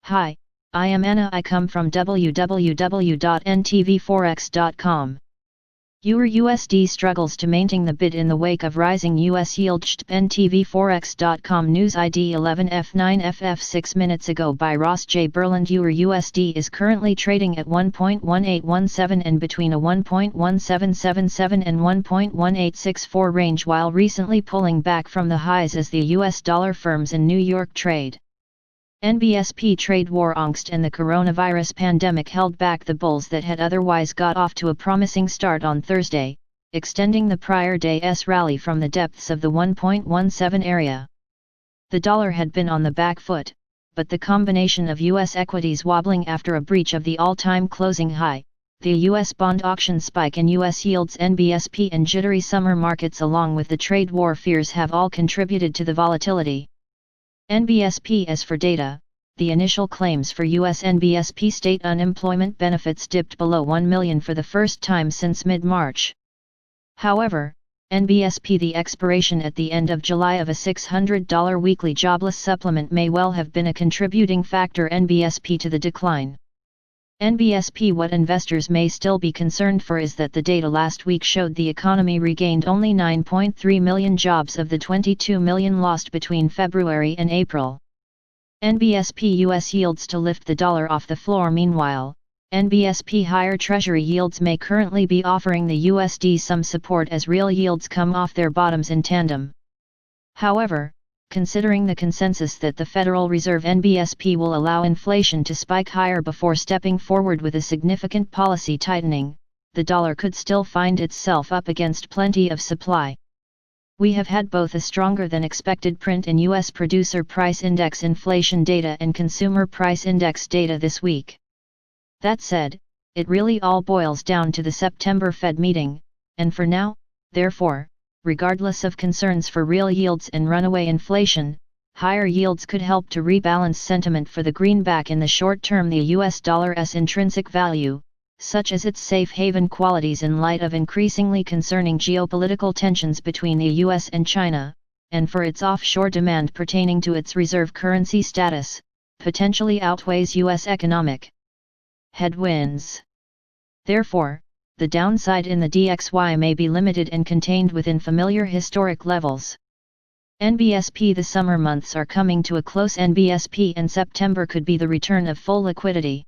Hi, I am Anna. I come from www.ntvforex.com. EUR USD struggles to maintain the bid in the wake of rising US yield. ntvforex.com news ID 11F9FF 6 minutes ago by Ross J. Berland. EUR USD is currently trading at 1.1817 and between a 1.1777 and 1.1864 range, while recently pulling back from the highs as the US dollar firms in New York trade. NBSP trade war angst and the coronavirus pandemic held back the bulls that had otherwise got off to a promising start on Thursday, extending the prior day's rally from the depths of the 1.17 area. The dollar had been on the back foot, but the combination of U.S. equities wobbling after a breach of the all-time closing high, the U.S. bond auction spike in U.S. yields, NBSP and jittery summer markets along with the trade war fears have all contributed to the volatility. NBSP. As for data, the initial claims for U.S. NBSP state unemployment benefits dipped below 1 million for the first time since mid-March. However, NBSP, the expiration at the end of July of a $600 weekly jobless supplement, may well have been a contributing factor NBSP to the decline. NBSP. What investors may still be concerned for is that the data last week showed the economy regained only 9.3 million jobs of the 22 million lost between February and April. NBSP. US yields to lift the dollar off the floor. Meanwhile, NBSP higher Treasury yields may currently be offering the USD some support as real yields come off their bottoms in tandem. However, considering the consensus that the Federal Reserve NBSP will allow inflation to spike higher before stepping forward with a significant policy tightening, the dollar could still find itself up against plenty of supply. We have had both a stronger than expected print in U.S. Producer Price Index inflation data and Consumer Price Index data this week. That said, it really all boils down to the September Fed meeting, and for now, therefore, regardless of concerns for real yields and runaway inflation, higher yields could help to rebalance sentiment for the greenback in the short term. The US dollar's intrinsic value, such as its safe haven qualities in light of increasingly concerning geopolitical tensions between the US and China, and for its offshore demand pertaining to its reserve currency status, potentially outweighs US economic headwinds. Therefore, the downside in the DXY may be limited and contained within familiar historic levels. NBSP. The summer months are coming to a close. NBSP and September could be the return of full liquidity.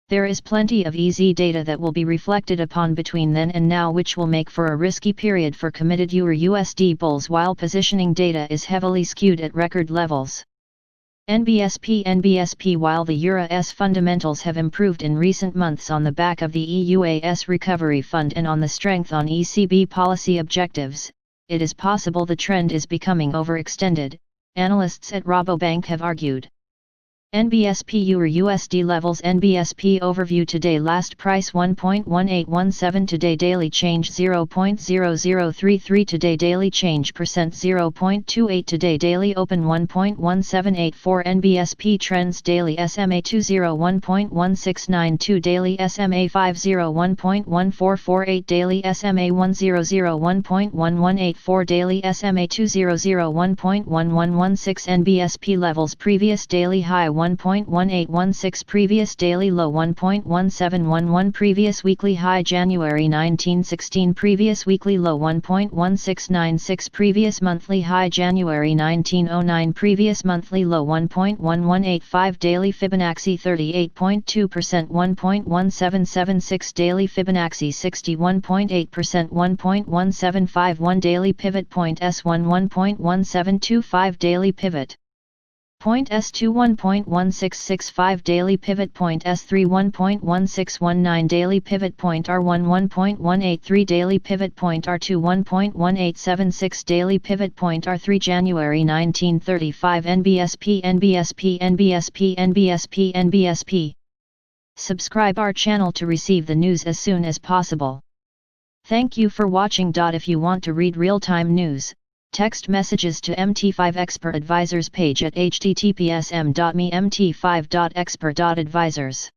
There is plenty of easy data that will be reflected upon between then and now, which will make for a risky period for committed EUR USD bulls, while positioning data is heavily skewed at record levels. NBSP. While the EUR's fundamentals have improved in recent months on the back of the EU's recovery fund and on the strength on ECB policy objectives, it is possible the trend is becoming overextended, analysts at Rabobank have argued. NBSP EUR USD levels. NBSP overview today. Last price 1.1817 today. Daily change 0.0033 today. Daily change percent 0.28 today. Daily open 1.1784. NBSP trends. Daily SMA 20 1.1692. Daily SMA 50 1.1448. Daily SMA 100 1.1184. Daily SMA 200 1.1116. NBSP levels. Previous daily high 1.1816. Previous daily low 1.1711. Previous weekly high January 1916. Previous weekly low 1.1696. Previous monthly high January 1909. Previous monthly low 1.1185. Daily Fibonacci 38.2%. 1.1776. Daily Fibonacci 61.8%. 1.1751. Daily pivot point S1 1.1725. Daily pivot point S2 1.1665. Daily pivot point S3 1.1619. Daily pivot point R1 1.183. Daily pivot point R2 1.1876. Daily pivot point R3 January 1935. NBSP NBSP NBSP NBSP NBSP. Subscribe our channel to receive the news as soon as possible. Thank you for watching. If you want to read real-time news, text messages to MT5 Expert Advisors page at https://m.me/mt5.expert.advisors.